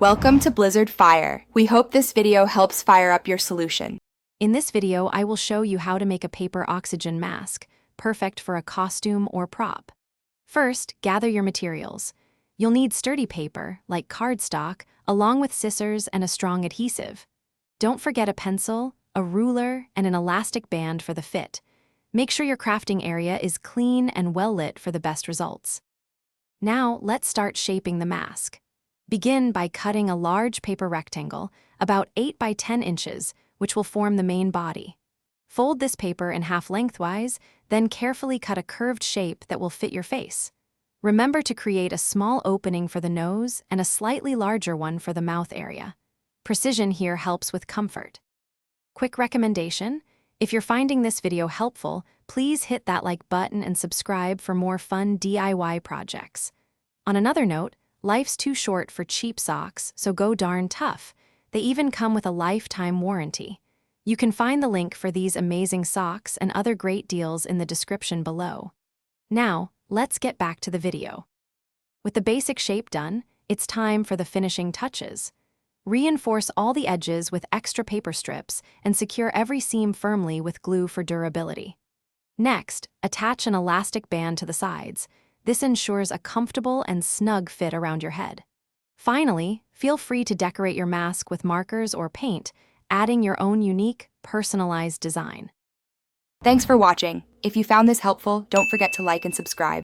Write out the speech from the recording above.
Welcome to Blizzard Fire. We hope this video helps fire up your solution. In this video, I will show you how to make a paper oxygen mask, perfect for a costume or prop. First, gather your materials. You'll need sturdy paper, like cardstock, along with scissors and a strong adhesive. Don't forget a pencil, a ruler, and an elastic band for the fit. Make sure your crafting area is clean and well lit for the best results. Now, let's start shaping the mask. Begin by cutting a large paper rectangle, about 8 by 10 inches, which will form the main body. Fold this paper in half lengthwise, then carefully cut a curved shape that will fit your face. Remember to create a small opening for the nose and a slightly larger one for the mouth area. Precision here helps with comfort. Quick recommendation: if you're finding this video helpful, please hit that like button and subscribe for more fun DIY projects. On another note, life's too short for cheap socks, so go darn tough. They even come with a lifetime warranty. You can find the link for these amazing socks and other great deals in the description below. Now, let's get back to the video. With the basic shape done, it's time for the finishing touches. Reinforce all the edges with extra paper strips and secure every seam firmly with glue for durability. Next, attach an elastic band to the sides. This ensures a comfortable and snug fit around your head. Finally, feel free to decorate your mask with markers or paint, adding your own unique, personalized design. Thanks for watching. If you found this helpful, don't forget to like and subscribe.